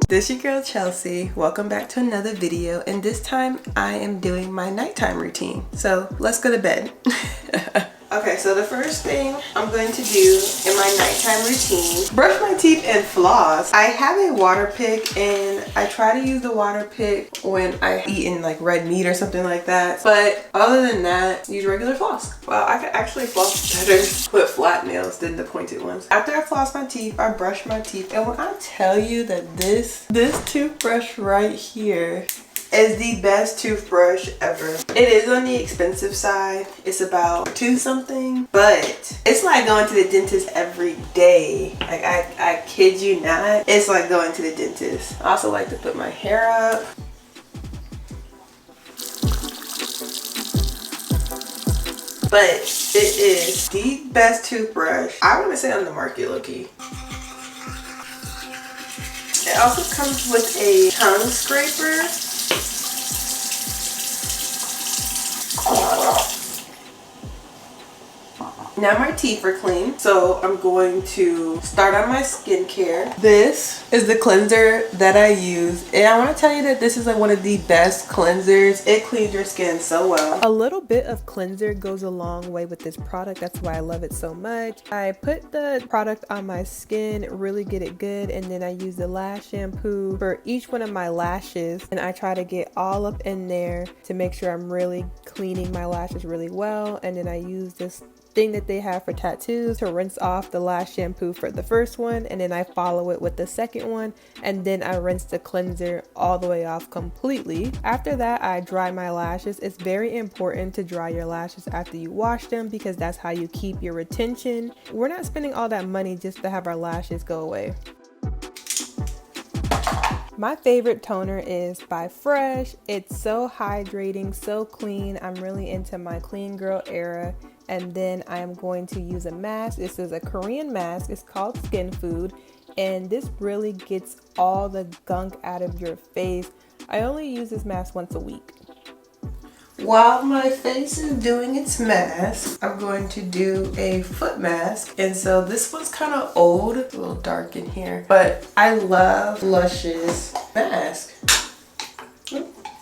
This your girl Chelsea. Welcome back to another video, and this time I am doing my nighttime routine. So let's go to bed. Okay, so the first thing I'm going to do in my nighttime routine, brush my teeth and floss. I have a water pick and I try to use the water pick when I eat like red meat or something like that. But other than that, use regular floss. Well, I could actually floss better with flat nails than the pointed ones. After I floss my teeth, I brush my teeth. And when I tell you that this toothbrush right here is the best toothbrush ever. It is on the expensive side. It's about $2 something, but it's like going to the dentist every day. Like I kid you not. It's like going to the dentist. I also like to put my hair up. But it is the best toothbrush, I want to say, on the market, low-key. It also comes with a tongue scraper. Now my teeth are clean, so I'm going to start on my skincare. This is the cleanser that I use, and I want to tell you that this is like one of the best cleansers. It cleans your skin so well. A little bit of cleanser goes a long way with this product. That's why I love it so much. I put the product on my skin, really get it good, and then I use the lash shampoo for each one of my lashes, and I try to get all up in there to make sure I'm really cleaning my lashes really well. And then I use this thing that they have for tattoos to rinse off the lash shampoo for the first one, and then I follow it with the second one, and then I rinse the cleanser all the way off completely. After that, I dry my lashes. It's very important to dry your lashes after you wash them because that's how you keep your retention. We're not spending all that money just to have our lashes go away. My favorite toner is by Fresh. It's so hydrating, so clean. I'm really into my clean girl era. And then I am going to use a mask. This is a Korean mask. It's called Skin Food. And this really gets all the gunk out of your face. I only use this mask once a week. While my face is doing its mask, I'm going to do a foot mask. And so this one's kind of old, it's a little dark in here, but I love Lush's mask.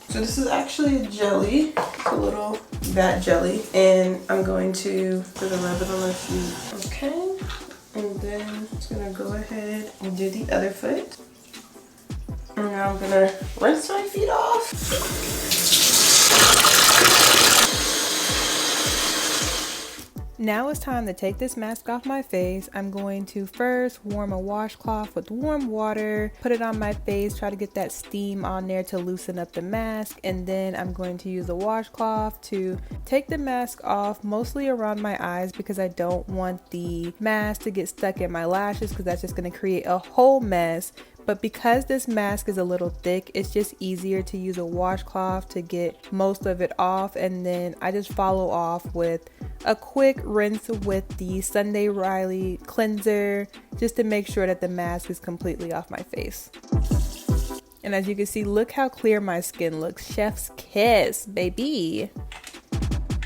So this is actually a jelly, a little bat jelly, and I'm going to put a little bit on my feet. Okay, and then I'm just gonna go ahead and do the other foot. And now I'm gonna rinse my feet off. Now it's time to take this mask off my face. I'm going to first warm a washcloth with warm water, put it on my face, try to get that steam on there to loosen up the mask, and then I'm going to use a washcloth to take the mask off, mostly around my eyes because I don't want the mask to get stuck in my lashes because that's just going to create a whole mess. But because this mask is a little thick, it's just easier to use a washcloth to get most of it off, and then I just follow off with a quick rinse with the Sunday Riley cleanser just to make sure that the mask is completely off my face. And as you can see, look how clear my skin looks. Chef's kiss, baby.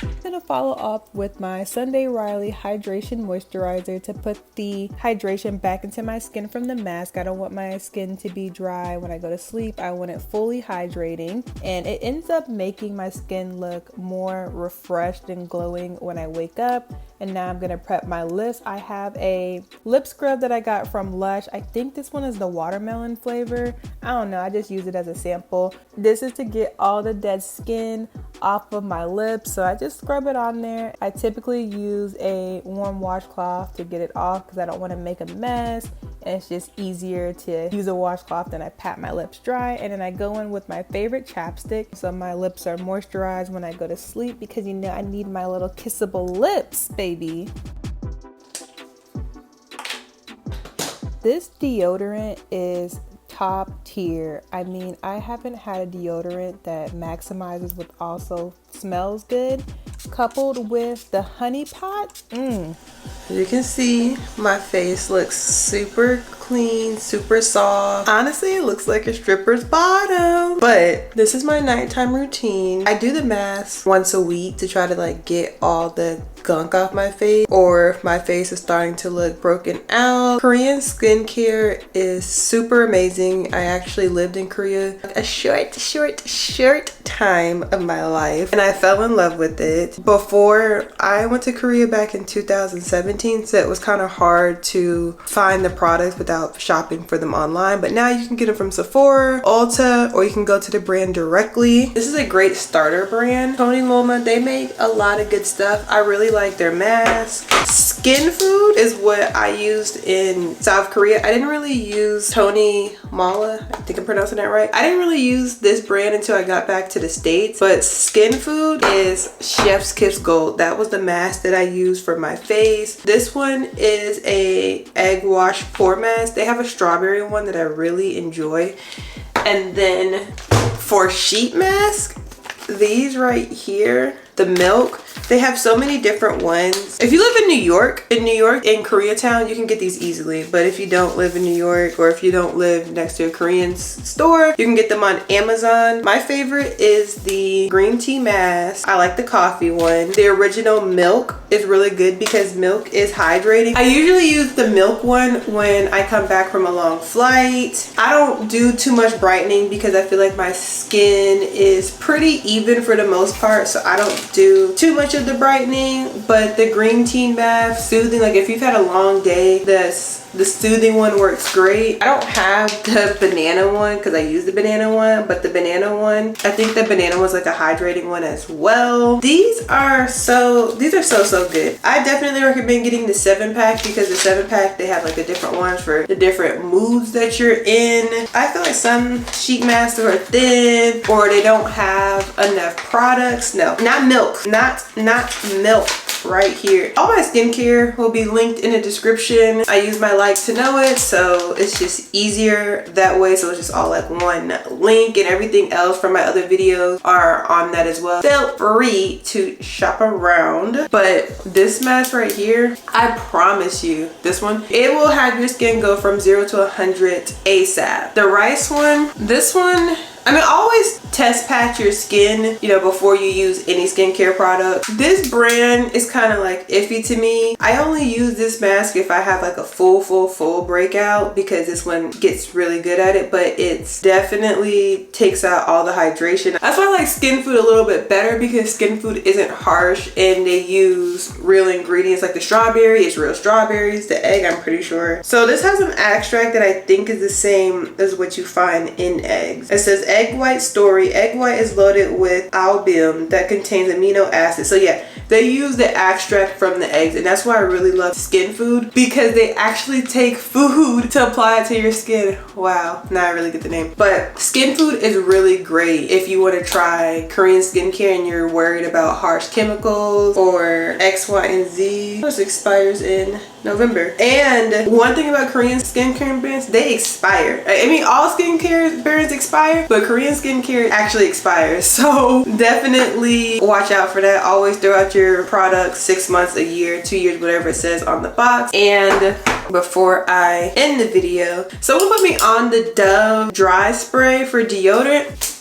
I'm gonna follow up with my Sunday Riley Hydration Moisturizer to put the hydration back into my skin from the mask. I don't want my skin to be dry when I go to sleep. I want it fully hydrating, and it ends up making my skin look more refreshed and glowing when I wake up. And now I'm gonna prep my lips. I have a lip scrub that I got from Lush. I think this one is the watermelon flavor. I don't know, I just use it as a sample. This is to get all the dead skin off of my lips, so I just scrub it on there. I typically use a warm washcloth to get it off because I don't want to make a mess, and it's just easier to use a washcloth than I pat my lips dry. And then I go in with my favorite chapstick so my lips are moisturized when I go to sleep because you know I need my little kissable lips, baby. This deodorant is top tier. I mean, I haven't had a deodorant that maximizes but also smells good. Coupled with the honey pot, You can see my face looks super clean, super soft. Honestly, it looks like a stripper's bottom. But this is my nighttime routine. I do the mask once a week to try to like get all the gunk off my face, or if my face is starting to look broken out. Korean skincare is super amazing. I actually lived in Korea a short time of my life, and I fell in love with it. Before, I went to Korea back in 2017, so it was kind of hard to find the products without shopping for them online, but now you can get them from Sephora, Ulta, or you can go to the brand directly. This is a great starter brand. Tony Loma, they make a lot of good stuff. I really like their mask. Skin Food is what I used in South Korea. I didn't really use Tony Mala, I think I'm pronouncing that right. I didn't really use this brand until I got back to the States, but Skin Food is Chef's Kiss Gold. That was the mask that I used for my face. This one is a egg wash pore mask. They have a strawberry one that I really enjoy. And then for sheet mask, these right here, the milk, they have so many different ones. If you live in New York, in Koreatown, you can get these easily. But if you don't live in New York, or if you don't live next to a Korean store, you can get them on Amazon. My favorite is the green tea mask. I like the coffee one. The original milk is really good because milk is hydrating. I usually use the milk one when I come back from a long flight. I don't do too much brightening because I feel like my skin is pretty even for the most part, so I don't do too much of the brightening. But the green tea mask, soothing, like if you've had a long day, the soothing one works great. I don't have the banana one because I use the banana one, but the banana one, I think the banana one's like a hydrating one as well. These are so good. I definitely recommend getting the 7-pack because the 7-pack, they have like the different ones for the different moods that you're in. I feel like some sheet masks are thin, or they don't have enough products. No, not milk, not milk. Right here, all my skincare will be linked in the description. I use my Like to Know It, so it's just easier that way. So it's just all like one link, and everything else from my other videos are on that as well. Feel free to shop around. But this mask right here, I promise you, this one, it will have your skin go from 0 to 100 ASAP. The rice one, this one, I mean, always test patch your skin, you know, before you use any skincare product. This brand is kind of like iffy to me. I only use this mask if I have like a full breakout, because this one gets really good at it, but it's definitely takes out all the hydration. That's why I like Skin Food a little bit better, because Skin Food isn't harsh and they use real ingredients. Like the strawberry is real strawberries, the egg, I'm pretty sure. So this has an extract that I think is the same as what you find in eggs. It says egg white story. Egg white is loaded with albumin that contains amino acids. So yeah, they use the extract from the eggs, and that's why I really love Skin Food, because they actually take food to apply it to your skin. Wow, now I really get the name. But Skin Food is really great if you want to try Korean skincare and you're worried about harsh chemicals or X, Y, and Z. This expires in November. And one thing about Korean skincare brands, they expire. I mean, all skincare brands expire, but Korean skincare actually expires. So definitely watch out for that. Always throw out your products 6 months, a year, 2 years, whatever it says on the box. And before I end the video, someone put me on the Dove dry spray for deodorant.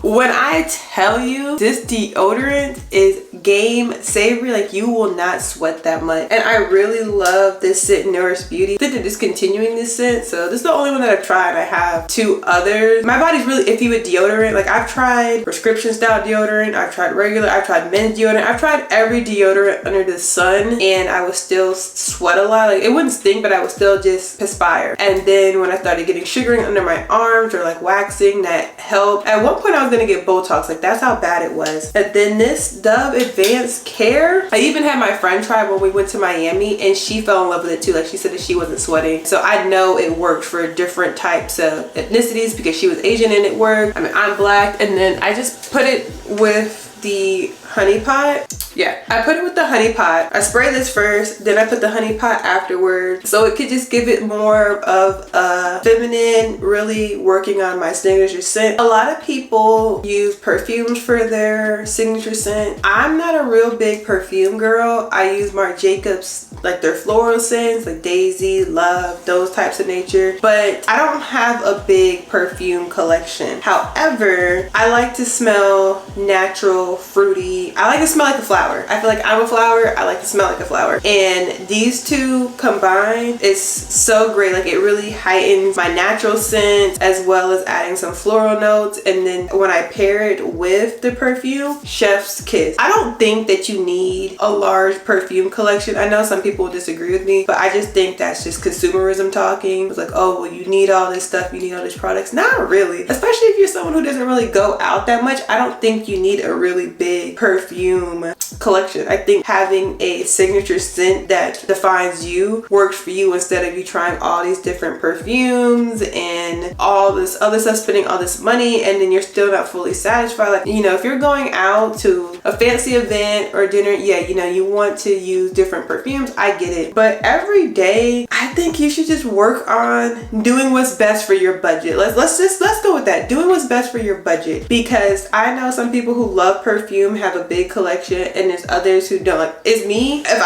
When I tell you, this deodorant is game saver, like you will not sweat that much. And I really love this scent, Nourish Beauty. I think they're discontinuing this scent, so this is the only one that I've tried. I have 2 others. My body's really iffy with deodorant. Like I've tried prescription style deodorant, I've tried regular, I've tried men's deodorant, I've tried every deodorant under the sun, and I would still sweat a lot. Like it wouldn't stink, but I would still just perspire. And then when I started getting sugaring under my arms, or like waxing, that helped. At one point I was gonna get Botox, like that's how bad it was. And then this Dove Advanced Care, I even had my friend try when we went to Miami, and she fell in love with it too. Like she said that she wasn't sweating. So I know it worked for different types of ethnicities, because she was Asian and it worked. I mean, I'm black. And then I just put it with the honey pot. Yeah, I put it with the honey pot. I spray this first, then I put the honey pot afterwards. So it could just give it more of a feminine, really working on my signature scent. A lot of people use perfumes for their signature scent. I'm not a real big perfume girl. I use Marc Jacobs, like their floral scents, like Daisy, Love, those types of nature. But I don't have a big perfume collection. However, I like to smell natural, fruity. I like to smell like a flower. I feel like I'm a flower. I like to smell like a flower. And these two combined is so great. Like it really heightens my natural scent as well as adding some floral notes. And then when I pair it with the perfume, chef's kiss. I don't think that you need a large perfume collection. I know some people will disagree with me, but I just think that's just consumerism talking. It's like, oh, well, you need all this stuff. You need all these products. Not really. Especially if you're someone who doesn't really go out that much. I don't think you need a really big perfume collection. I think having a signature scent that defines you works for you instead of you trying all these different perfumes and all this other stuff, spending all this money, and then you're still not fully satisfied. Like, you know, if you're going out to a fancy event or dinner, yeah, you know, you want to use different perfumes. I get it. But every day, I think you should just work on doing what's best for your budget. Let's go with that. Doing what's best for your budget, because I know some people who love perfume have a big collection, and there's others who don't. Like, it's me. If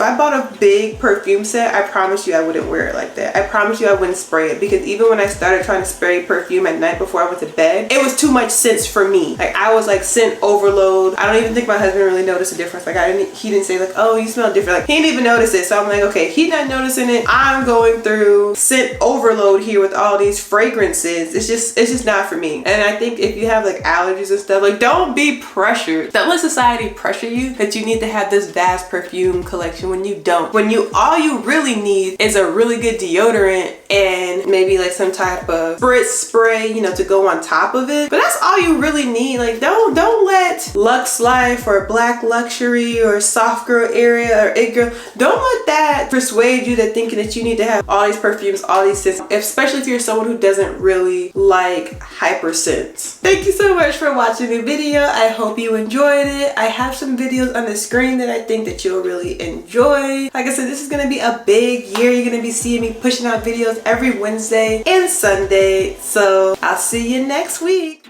I bought a big perfume set, I promise you I wouldn't wear it like that. I promise you I wouldn't spray it, because even when I started trying to spray perfume at night before I went to bed, it was too much scents for me. Like, I was like scent overload. I don't even think my husband really noticed a difference. Like, he didn't say like, oh, you smell different. Like, he didn't even notice it. So I'm like, okay, he's not noticing it. I'm going through scent overload here with all these fragrances. It's just not for me. And I think if you have like allergies and stuff, like, don't be pressured. Don't let society pressure you that you need to have this vast perfume collection when you don't. When all you really need is a really good deodorant and maybe like some type of spray, you know, to go on top of it. But that's all you really need. Like, don't let Lux Life or Black Luxury or Soft Girl Area or It Girl, don't let that persuade you to thinking that you need to have all these perfumes, all these scents, especially if you're someone who doesn't really like hyper scents. Thank you so much for watching the video. I hope you enjoyed it. I have some videos on the screen that I think that you'll really enjoy. Like I said, this is gonna be a big year. You're gonna be seeing me pushing out videos every Wednesday and Sunday. So I'll see you next week.